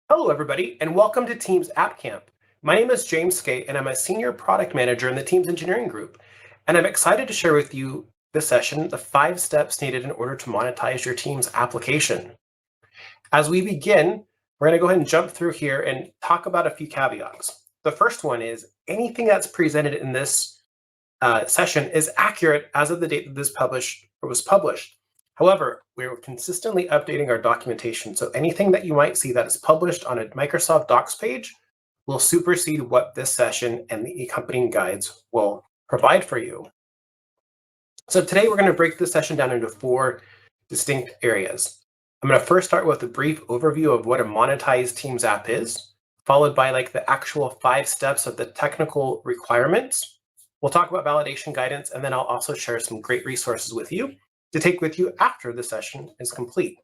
Hello, everybody, and welcome to Teams App Camp. My name is James Skay, and I'm a senior product manager in the Teams engineering group. And I'm excited to share with you this session, the 5 steps needed in order to monetize your Teams application. As we begin, we're going to go ahead and jump through here and talk about a few caveats. The first one is anything that's presented in this session is accurate as of the date that this was published. However, we're consistently updating our documentation, so anything that you might see that is published on a Microsoft Docs page will supersede what this session and the accompanying guides will provide for you. So today we're going to break this session down into 4 distinct areas. I'm going to first start with a brief overview of what a monetized Teams app is, followed by the actual 5 steps of the technical requirements. We'll talk about validation guidance, and then I'll also share some great resources with you to take with you after the session is complete.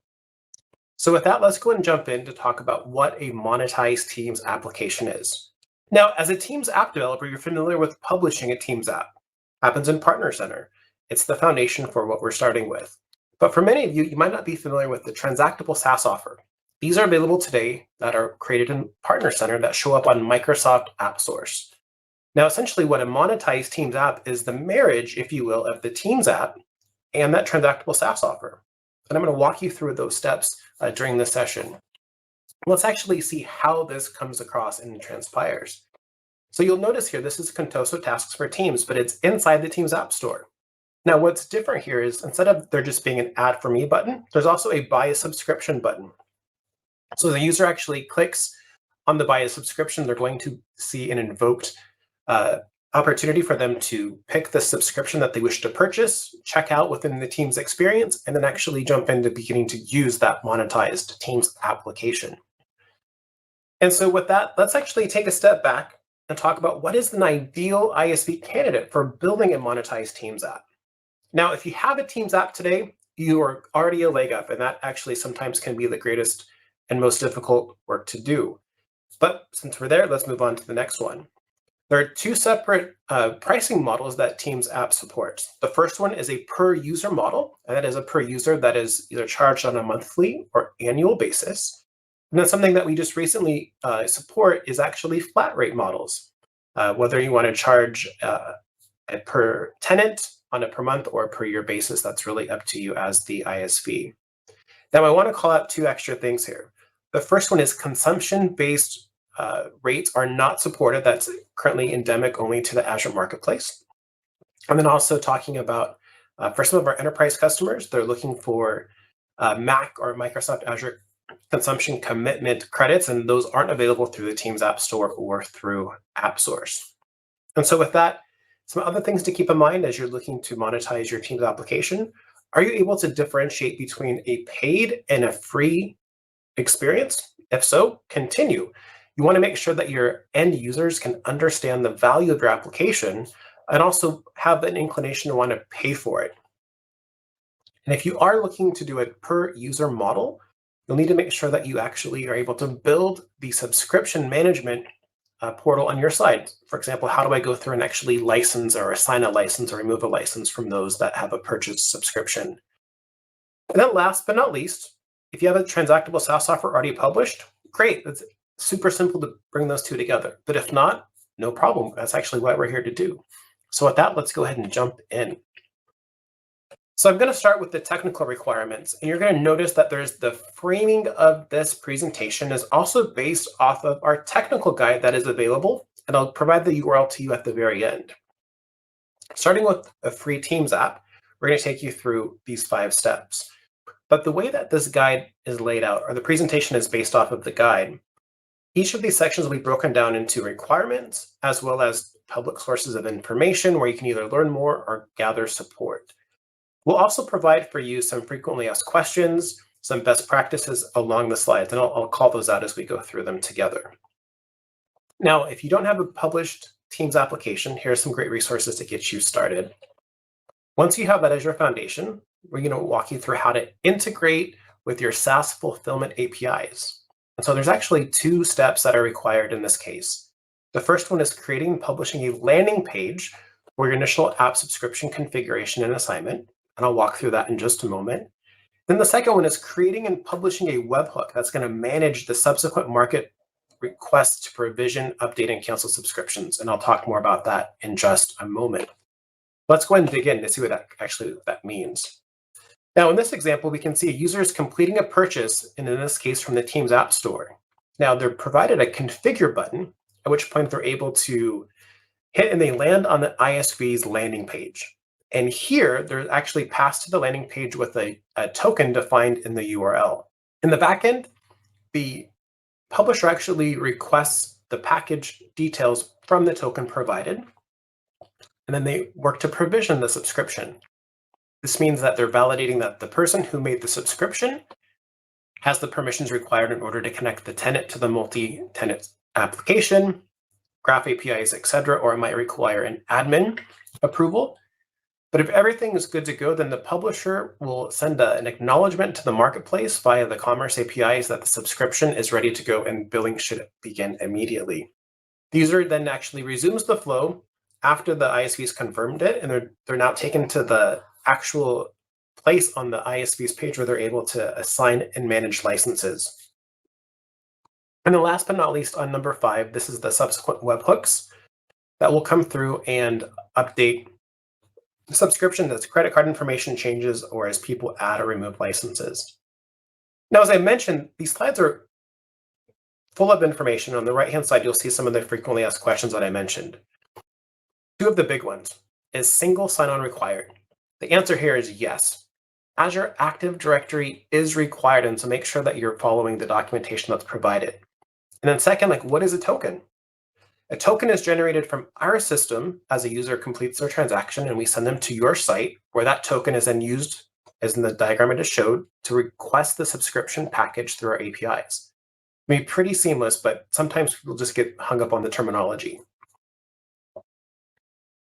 So with that, let's go ahead and jump in to talk about what a monetized Teams application is. Now, as a Teams app developer, you're familiar with publishing a Teams app. Happens in Partner Center. It's the foundation for what we're starting with. But for many of you, you might not be familiar with the transactable SaaS offer. These are available today that are created in Partner Center that show up on Microsoft App Source. Now, essentially what a monetized Teams app is the marriage, if you will, of the Teams app and that transactable SaaS offer. And I'm going to walk you through those steps during this session. Let's actually see how this comes across and transpires. So you'll notice here, this is Contoso Tasks for Teams, but it's inside the Teams App Store. Now, what's different here is instead of there just being an Add for Me button, there's also a Buy a Subscription button. So the user actually clicks on the Buy a Subscription, they're going to see an invoked opportunity for them to pick the subscription that they wish to purchase, check out within the Teams experience, and then actually jump into beginning to use that monetized Teams application. And so with that, let's actually take a step back and talk about what is an ideal ISV candidate for building a monetized Teams app. Now, if you have a Teams app today, you are already a leg up, and that actually sometimes can be the greatest and most difficult work to do. But since we're there, let's move on to the next one. There are 2 separate pricing models that Teams app supports. The first one is a per user model, and that is a per user that is either charged on a monthly or annual basis. And then something that we just recently support is actually flat rate models, whether you want to charge a per tenant on a per month or per year basis, that's really up to you as the ISV. Now, I want to call out 2 extra things here. The first one is consumption-based rates are not supported. That's currently endemic only to the Azure Marketplace. And then also talking about, for some of our enterprise customers, they're looking for Mac or Microsoft Azure consumption commitment credits, and those aren't available through the Teams App Store or through AppSource. And so with that, some other things to keep in mind as you're looking to monetize your Teams application, are you able to differentiate between a paid and a free experience? If so, continue. You want to make sure that your end users can understand the value of your application and also have an inclination to want to pay for it. And if you are looking to do a per user model, you'll need to make sure that you actually are able to build the subscription management portal on your side. For example, how do I go through and actually license or assign a license or remove a license from those that have a purchase subscription? And then last but not least, if you have a transactable SaaS offer already published, great. It's super simple to bring those 2 together. But if not, no problem. That's actually what we're here to do. So with that, let's go ahead and jump in. So I'm going to start with the technical requirements, and you're going to notice that there's the framing of this presentation is also based off of our technical guide that is available, and I'll provide the URL to you at the very end. Starting with a free Teams app, we're going to take you through these 5 steps. But the way that this guide is laid out, or the presentation is based off of the guide, each of these sections will be broken down into requirements, as well as public sources of information where you can either learn more or gather support. We'll also provide for you some frequently asked questions, some best practices along the slides, and I'll call those out as we go through them together. Now, if you don't have a published Teams application, here are some great resources to get you started. Once you have that as your foundation, we're going to walk you through how to integrate with your SaaS fulfillment APIs. And so there's actually 2 steps that are required in this case. The first one is creating and publishing a landing page for your initial app subscription configuration and assignment. And I'll walk through that in just a moment. Then the second one is creating and publishing a webhook that's going to manage the subsequent market requests to provision, update, and cancel subscriptions. And I'll talk more about that in just a moment. Let's go ahead and dig in to see what that means. Now, in this example, we can see a user is completing a purchase, and in this case, from the Teams App Store. Now, they're provided a configure button, at which point they're able to hit and they land on the ISV's landing page. And here, they're actually passed to the landing page with a token defined in the URL. In the backend, the publisher actually requests the package details from the token provided, and then they work to provision the subscription. This means that they're validating that the person who made the subscription has the permissions required in order to connect the tenant to the multi-tenant application, graph APIs, etc., or it might require an admin approval. But if everything is good to go, then the publisher will send an acknowledgement to the marketplace via the commerce APIs that the subscription is ready to go and billing should begin immediately. The user then actually resumes the flow after the ISV's confirmed it, and they're now taken to the actual place on the ISV's page where they're able to assign and manage licenses. And then last but not least, on number 5, this is the subsequent webhooks that will come through and update the subscription as credit card information changes or as people add or remove licenses. Now, as I mentioned, these slides are full of information. On the right-hand side, you'll see some of the frequently asked questions that I mentioned. 2 of the big ones. Is single sign-on required? The answer here is yes. Azure Active Directory is required, and so make sure that you're following the documentation that's provided. And then second, what is a token? A token is generated from our system as a user completes their transaction, and we send them to your site, where that token is then used, as in the diagram I just showed, to request the subscription package through our APIs. It may be pretty seamless, but sometimes people just get hung up on the terminology.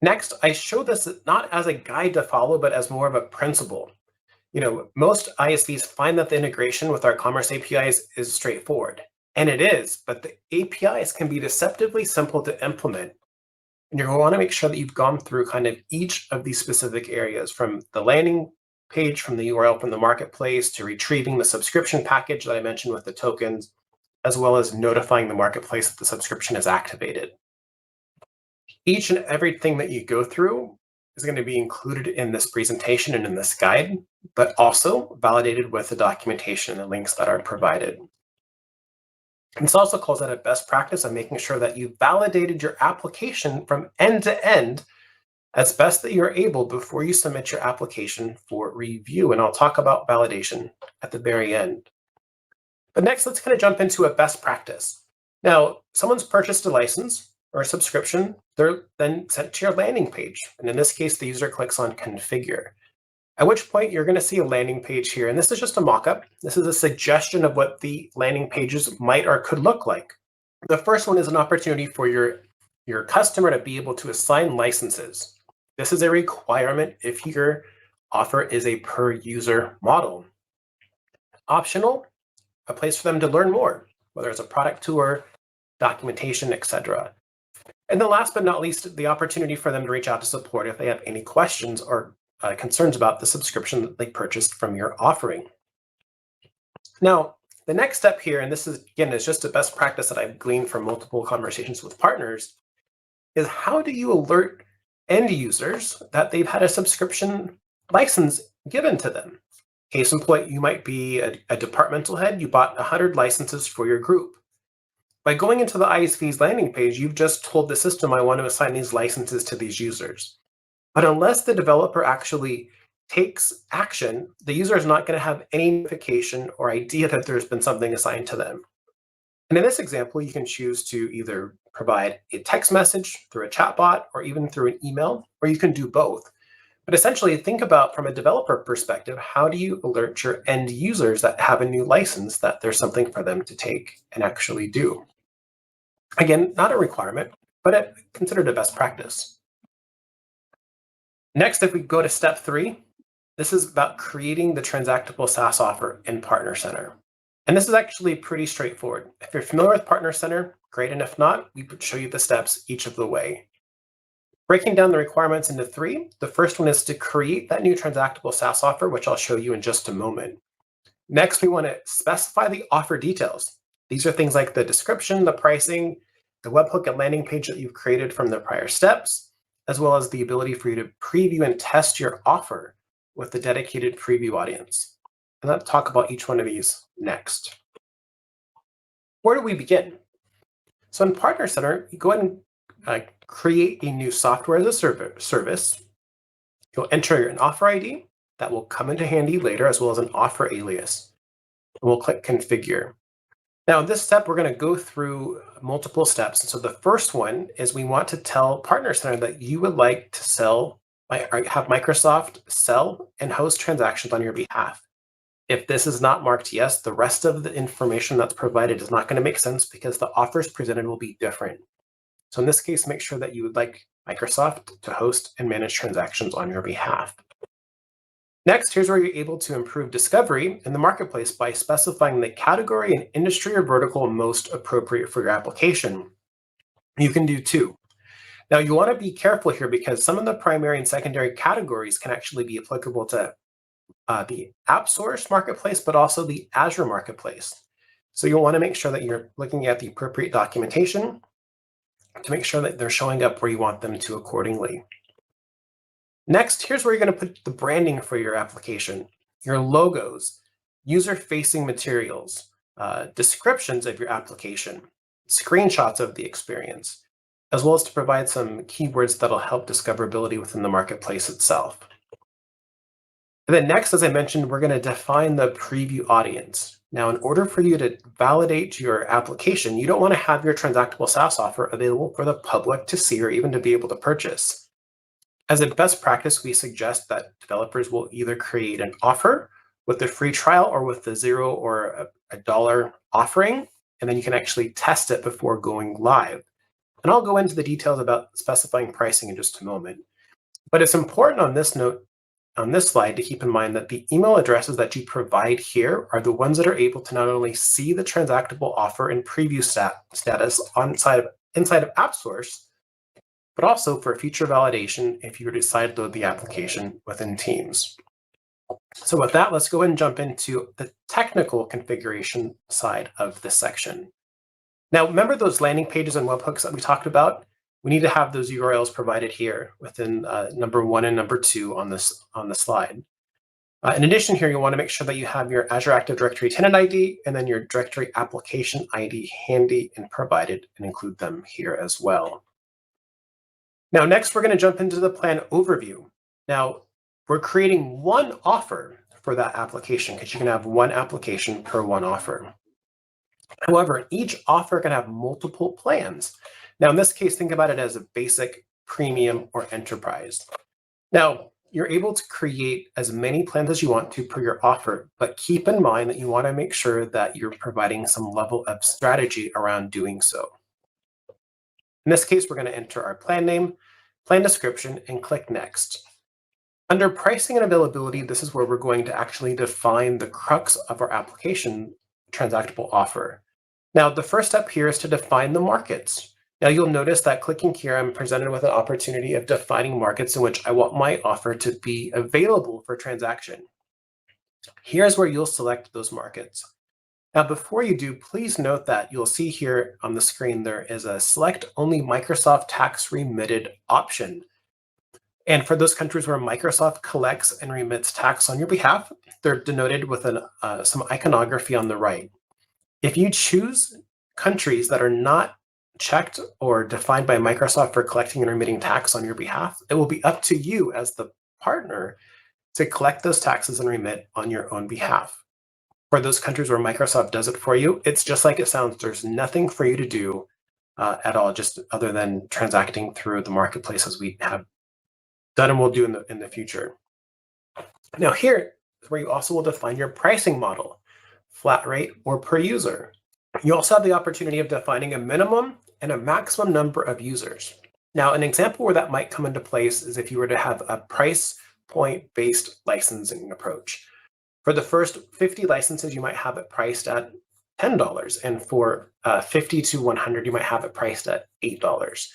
Next, I show this not as a guide to follow, but as more of a principle. Most ISVs find that the integration with our commerce APIs is straightforward, and it is, but the APIs can be deceptively simple to implement. And you're going to want to make sure that you've gone through kind of each of these specific areas, from the landing page, from the URL from the marketplace, to retrieving the subscription package that I mentioned with the tokens, as well as notifying the marketplace that the subscription is activated. Each and everything that you go through is going to be included in this presentation and in this guide, but also validated with the documentation and the links that are provided. And this also calls out a best practice of making sure that you validated your application from end to end as best that you're able before you submit your application for review. And I'll talk about validation at the very end. But next, let's kind of jump into a best practice. Now, someone's purchased a license or a subscription, they're then sent to your landing page. And in this case, the user clicks on configure, at which point you're going to see a landing page here. And this is just a mock-up. This is a suggestion of what the landing pages might or could look like. The first one is an opportunity for your customer to be able to assign licenses. This is a requirement if your offer is a per user model. Optional, a place for them to learn more, whether it's a product tour, documentation, etc. And then last but not least, the opportunity for them to reach out to support if they have any questions or concerns about the subscription that they purchased from your offering. Now, the next step here, and this is just a best practice that I've gleaned from multiple conversations with partners, is how do you alert end users that they've had a subscription license given to them? Case in point, you might be a departmental head, you bought 100 licenses for your group. By going into the ISV's landing page, you've just told the system, I want to assign these licenses to these users. But unless the developer actually takes action, the user is not going to have any notification or idea that there's been something assigned to them. And in this example, you can choose to either provide a text message through a chatbot or even through an email, or you can do both. But essentially, think about from a developer perspective, how do you alert your end users that have a new license that there's something for them to take and actually do? Again, not a requirement, but considered a best practice. Next, if we go to step 3, this is about creating the transactable SaaS offer in Partner Center. And this is actually pretty straightforward. If you're familiar with Partner Center, great. And if not, we would show you the steps each of the way. Breaking down the requirements into 3, the first one is to create that new transactable SaaS offer, which I'll show you in just a moment. Next, we want to specify the offer details. These are things like the description, the pricing, the webhook and landing page that you've created from the prior steps, as well as the ability for you to preview and test your offer with the dedicated preview audience. And let's talk about each one of these next. Where do we begin? So in Partner Center, you go ahead and create a new software as a service. You'll enter an offer ID that will come into handy later, as well as an offer alias. And we'll click Configure. Now, in this step, we're going to go through multiple steps. And so the first one is we want to tell Partner Center that you would like to sell, or have Microsoft sell and host transactions on your behalf. If this is not marked yes, the rest of the information that's provided is not going to make sense because the offers presented will be different. So in this case, make sure that you would like Microsoft to host and manage transactions on your behalf. Next, here's where you're able to improve discovery in the marketplace by specifying the category and industry or vertical most appropriate for your application. You can do two. Now, you want to be careful here because some of the primary and secondary categories can actually be applicable to the AppSource marketplace, but also the Azure marketplace. So you'll want to make sure that you're looking at the appropriate documentation to make sure that they're showing up where you want them to accordingly. Next, here's where you're going to put the branding for your application, your logos, user-facing materials, descriptions of your application, screenshots of the experience, as well as to provide some keywords that'll help discoverability within the marketplace itself. And then next, as I mentioned, we're going to define the preview audience. Now, in order for you to validate your application, you don't want to have your transactable SaaS offer available for the public to see or even to be able to purchase. As a best practice, we suggest that developers will either create an offer with the free trial or with the $0 or $1 offering, and then you can actually test it before going live. And I'll go into the details about specifying pricing in just a moment. But it's important on this note, on this slide, to keep in mind that the email addresses that you provide here are the ones that are able to not only see the transactable offer in preview status inside of AppSource, but also for future validation if you were to sideload the application within Teams. So with that, let's go ahead and jump into the technical configuration side of this section. Now, remember those landing pages and webhooks that we talked about? We need to have those URLs provided here within number 1 and number 2 on the slide. In addition here, you'll want to make sure that you have your Azure Active Directory tenant ID and then your directory application ID handy and provided, and include them here as well. Now, next, we're going to jump into the plan overview. Now, we're creating one offer for that application because you can have one application per one offer. However, each offer can have multiple plans. Now, in this case, think about it as a basic, premium, or enterprise. Now, you're able to create as many plans as you want to per your offer, but keep in mind that you want to make sure that you're providing some level of strategy around doing so. In this case, we're going to enter our plan name, plan description, and click Next. Under pricing and availability, this is where we're going to actually define the crux of our application transactable offer. Now, the first step here is to define the markets. Now, you'll notice that clicking here, I'm presented with an opportunity of defining markets in which I want my offer to be available for transaction. Here's where you'll select those markets. Now, before you do, please note that you'll see here on the screen, there is a select only Microsoft tax remitted option. And for those countries where Microsoft collects and remits tax on your behalf, they're denoted with some iconography on the right. If you choose countries that are not checked or defined by Microsoft for collecting and remitting tax on your behalf, it will be up to you as the partner to collect those taxes and remit on your own behalf. For those countries where Microsoft does it for you, it's just like it sounds. There's nothing for you to do at all, just other than transacting through the marketplace as we have done and will do in the future. Now here is where you also will define your pricing model, flat rate or per user. You also have the opportunity of defining a minimum and a maximum number of users. Now, an example where that might come into place is if you were to have a price point-based licensing approach. For the first 50 licenses, you might have it priced at $10, and for 50 to 100, you might have it priced at $8.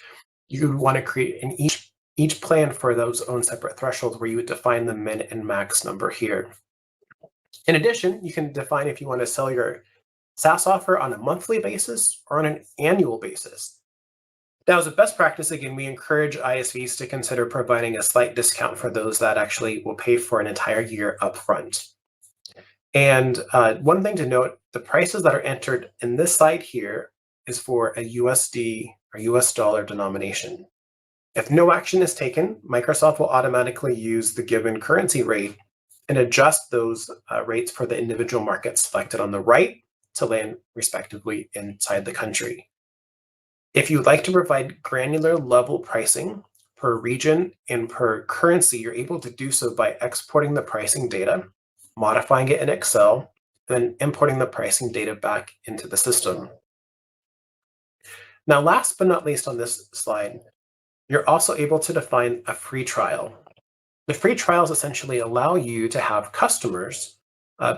You would want to create in each plan for those own separate thresholds where you would define the min and max number here. In addition, you can define if you want to sell your SaaS offer on a monthly basis or on an annual basis. Now, as a best practice, again, we encourage ISVs to consider providing a slight discount for those that actually will pay for an entire year upfront. And one thing to note, the prices that are entered in this slide here is for a USD or US dollar denomination. If no action is taken, Microsoft will automatically use the given currency rate and adjust those rates for the individual markets selected on the right to land respectively inside the country. If you'd like to provide granular level pricing per region and per currency, you're able to do so by exporting the pricing data, modifying it in Excel, then importing the pricing data back into the system. Now, last but not least on this slide, you're also able to define a free trial. The free trials essentially allow you to have customers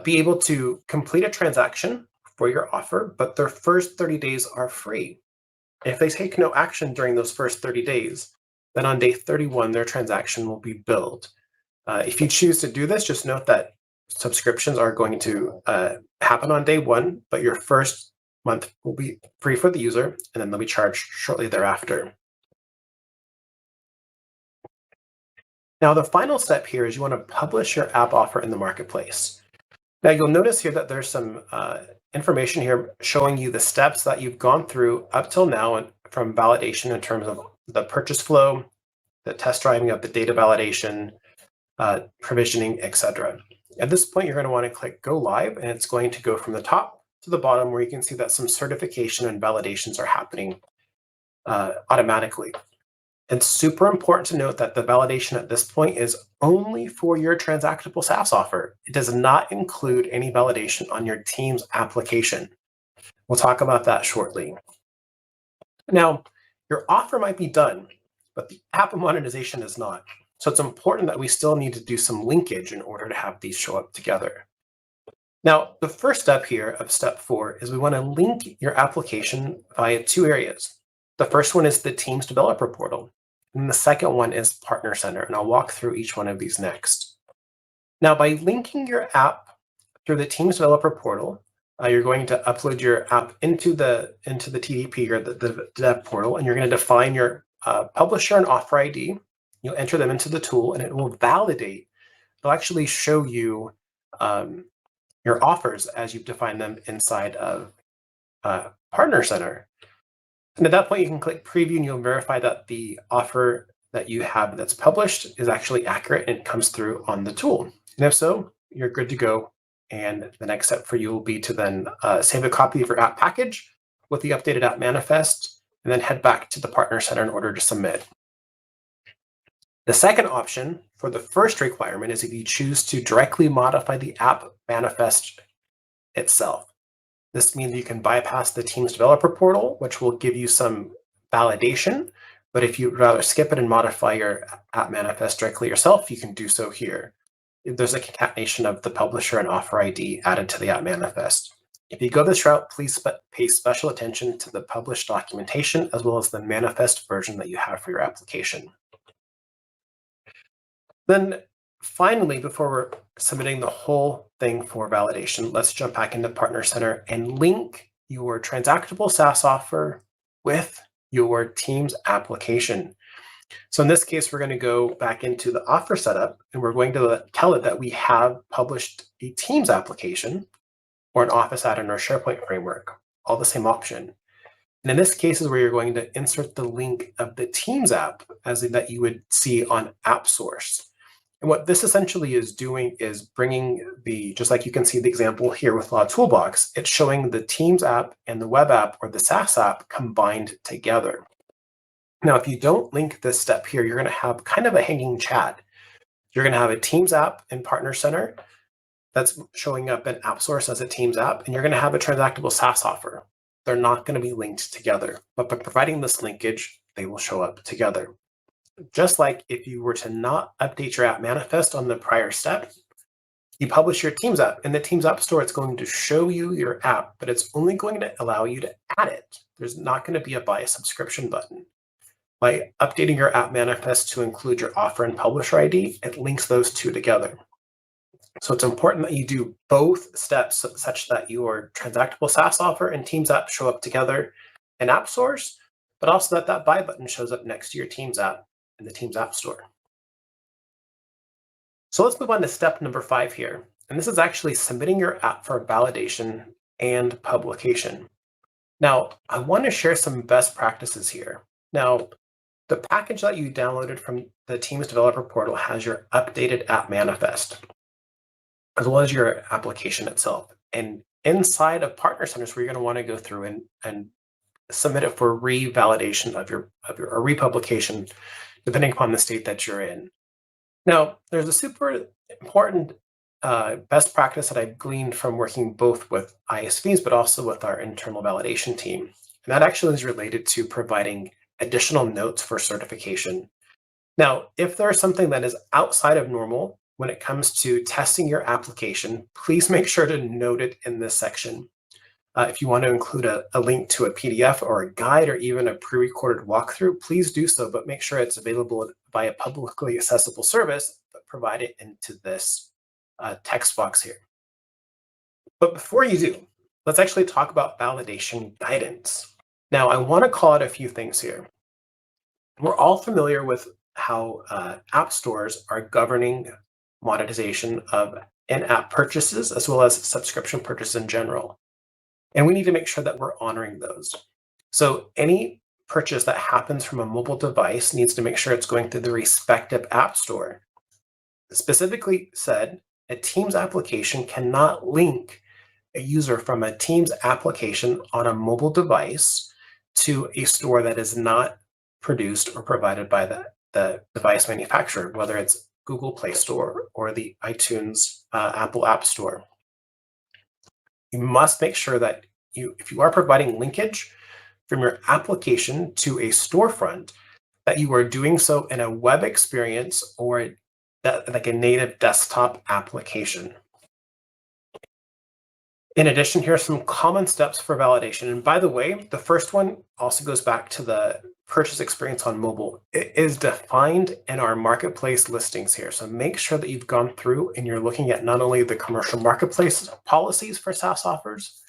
be able to complete a transaction for your offer, but their first 30 days are free. If they take no action during those first 30 days, then on day 31, their transaction will be billed. If you choose to do this, just note that subscriptions are going to happen on day 1, but your first month will be free for the user, and then they'll be charged shortly thereafter. Now, the final step here is you want to publish your app offer in the marketplace. Now, you'll notice here that there's some information here showing you the steps that you've gone through up till now and from validation in terms of the purchase flow, the test driving of the data validation, provisioning, etc. At this point, you're going to want to click Go Live, and it's going to go from the top to the bottom where you can see that some certification and validations are happening automatically. It's super important to note that the validation at this point is only for your transactable SaaS offer. It does not include any validation on your team's application. We'll talk about that shortly. Now, your offer might be done, but the app monetization is not. So it's important that we still need to do some linkage in order to have these show up together. Now, the first step here of step 4 is we want to link your application via 2 areas. The first one is the Teams developer portal, and the second one is Partner Center, and I'll walk through each one of these next. Now, by linking your app through the Teams developer portal, you're going to upload your app into the TDP or the dev portal, and you're going to define your publisher and offer ID. You'll enter them into the tool, and it will validate. It'll actually show you your offers as you've defined them inside of Partner Center. And at that point, you can click Preview, and you'll verify that the offer that you have that's published is actually accurate and it comes through on the tool. And if so, you're good to go. And the next step for you will be to then save a copy of your app package with the updated app manifest, and then head back to the Partner Center in order to submit. The second option for the first requirement is if you choose to directly modify the app manifest itself. This means you can bypass the Teams developer portal, which will give you some validation. But if you'd rather skip it and modify your app manifest directly yourself, you can do so here. There's a concatenation of the publisher and offer ID added to the app manifest. If you go this route, please pay special attention to the published documentation as well as the manifest version that you have for your application. Then finally, before we're submitting the whole thing for validation, let's jump back into Partner Center and link your transactable SaaS offer with your Teams application. So in this case, we're going to go back into the offer setup, and we're going to tell it that we have published a Teams application or an Office add-in or SharePoint framework, all the same option. And in this case is where you're going to insert the link of the Teams app as that you would see on AppSource. And what this essentially is doing is bringing just like you can see the example here with Law Toolbox, it's showing the Teams app and the web app or the SaaS app combined together. Now, if you don't link this step here, you're going to have kind of a hanging chat. You're going to have a Teams app in Partner Center that's showing up in AppSource as a Teams app, and you're going to have a transactable SaaS offer. They're not going to be linked together, but by providing this linkage, they will show up together. Just like if you were to not update your app manifest on the prior step, you publish your Teams app. In the Teams App Store, it's going to show you your app, but it's only going to allow you to add it. There's not going to be a buy a subscription button. By updating your app manifest to include your offer and publisher ID, it links those two together. So it's important that you do both steps such that your transactable SaaS offer and Teams app show up together in App Stores, but also that that buy button shows up next to your Teams app in the Teams App Store. So let's move on to step number 5 here. And this is actually submitting your app for validation and publication. Now, I want to share some best practices here. Now, the package that you downloaded from the Teams developer portal has your updated app manifest, as well as your application itself. And inside of Partner Centers, where you're going to want to go through and submit it for revalidation of your or republication, depending upon the state that you're in. Now, there's a super important best practice that I've gleaned from working both with ISVs, but also with our internal validation team. And that actually is related to providing additional notes for certification. Now, if there's something that is outside of normal when it comes to testing your application, please make sure to note it in this section. If you want to include a link to a PDF or a guide or even a pre-recorded walkthrough, please do so, but make sure it's available via publicly accessible service, but provide it into this text box here. But before you do, let's actually talk about validation guidance. Now, I want to call out a few things here. We're all familiar with how app stores are governing monetization of in-app purchases as well as subscription purchases in general. And we need to make sure that we're honoring those. So any purchase that happens from a mobile device needs to make sure it's going through the respective app store. Specifically said, a Teams application cannot link a user from a Teams application on a mobile device to a store that is not produced or provided by the device manufacturer, whether it's Google Play Store or the iTunes Apple App Store. You must make sure that if you are providing linkage from your application to a storefront, that you are doing so in a web experience or like a native desktop application. In addition, here are some common steps for validation. And by the way, the first one also goes back to the purchase experience on mobile. It is defined in our marketplace listings here. So make sure that you've gone through and you're looking at not only the commercial marketplace policies for SaaS offers,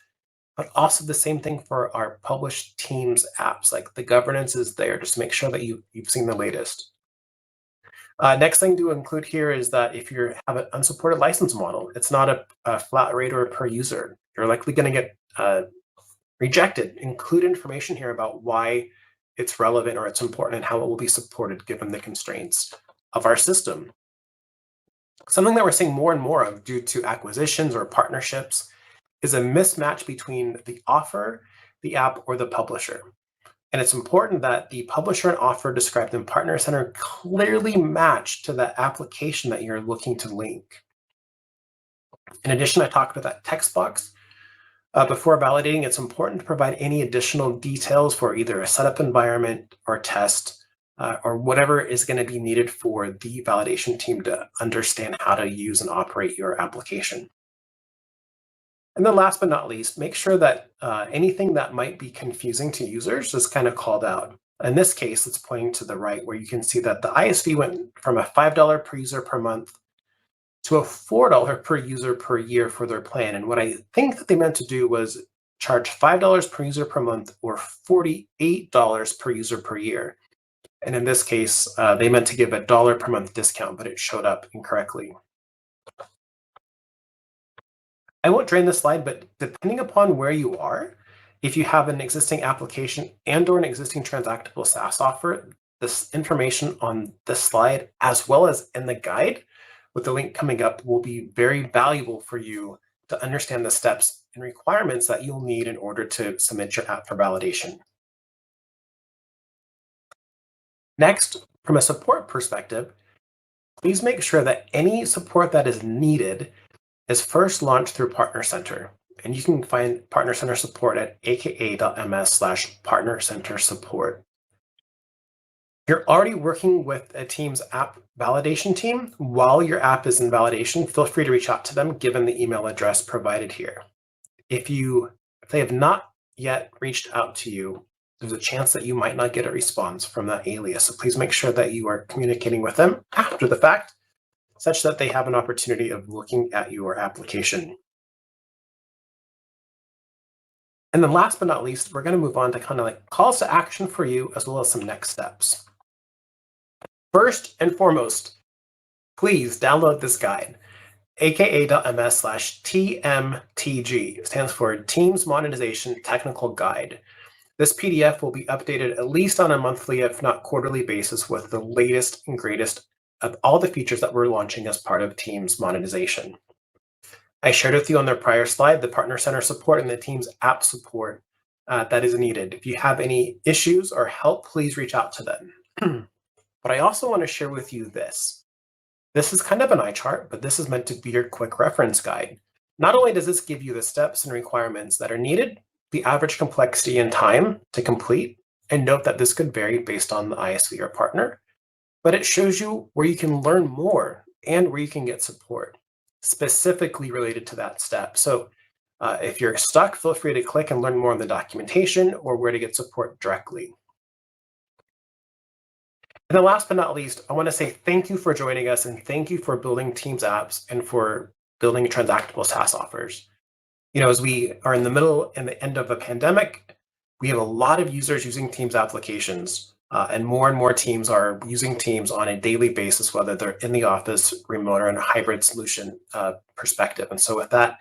but also the same thing for our published Teams apps. Like the governance is there. Just make sure that you've seen the latest. Next thing to include here is that if you have an unsupported license model, it's not a flat rate or per user. You're likely going to get rejected. Include information here about why it's relevant or it's important and how it will be supported given the constraints of our system. Something that we're seeing more and more of due to acquisitions or partnerships is a mismatch between the offer, the app, or the publisher. And it's important that the publisher and offer described in Partner Center clearly match to the application that you're looking to link. In addition, I talked about that text box. Before validating, it's important to provide any additional details for either a setup environment or test or whatever is going to be needed for the validation team to understand how to use and operate your application. And then last but not least, make sure that anything that might be confusing to users is kind of called out. In this case, it's pointing to the right where you can see that the ISV went from a $5 per user per month to a $4 per user per year for their plan. And what I think that they meant to do was charge $5 per user per month or $48 per user per year. And in this case, they meant to give a $1 per month discount, but it showed up incorrectly. I won't drain this slide, but depending upon where you are, if you have an existing application and or an existing transactable SaaS offer, this information on this slide, as well as in the guide with the link coming up, will be very valuable for you to understand the steps and requirements that you'll need in order to submit your app for validation. Next, from a support perspective, please make sure that any support that is needed is first launched through Partner Center. And you can find Partner Center support at aka.ms/partnercenter-support. You're already working with a Teams app validation team. While your app is in validation, feel free to reach out to them given the email address provided here. If they have not yet reached out to you, there's a chance that you might not get a response from that alias. So please make sure that you are communicating with them after the fact such that they have an opportunity of looking at your application. And then last but not least, we're going to move on to kind of like calls to action for you, as well as some next steps. First and foremost, please download this guide, aka.ms/TMTG. It stands for Teams Monetization Technical Guide. This PDF will be updated at least on a monthly, if not quarterly basis, with the latest and greatest of all the features that we're launching as part of Teams Monetization. I shared with you on their prior slide the Partner Center support and the Teams app support that is needed. If you have any issues or help, please reach out to them. But I also want to share with you this. This is kind of an eye chart, but this is meant to be your quick reference guide. Not only does this give you the steps and requirements that are needed, the average complexity and time to complete, and note that this could vary based on the ISV or partner, but it shows you where you can learn more and where you can get support specifically related to that step. So if you're stuck, feel free to click and learn more on the documentation or where to get support directly. And then last but not least, I want to say thank you for joining us and thank you for building Teams apps and for building transactable SaaS offers. As we are in the middle and the end of a pandemic, we have a lot of users using Teams applications, and more teams are using Teams on a daily basis, whether they're in the office, remote, or in a hybrid solution perspective. And so with that,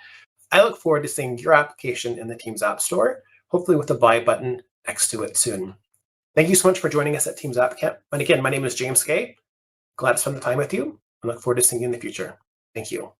I look forward to seeing your application in the Teams App Store, hopefully with a buy button next to it soon. Thank you so much for joining us at Teams App Camp. And again, my name is James Skay. Glad to spend the time with you. I look forward to seeing you in the future. Thank you.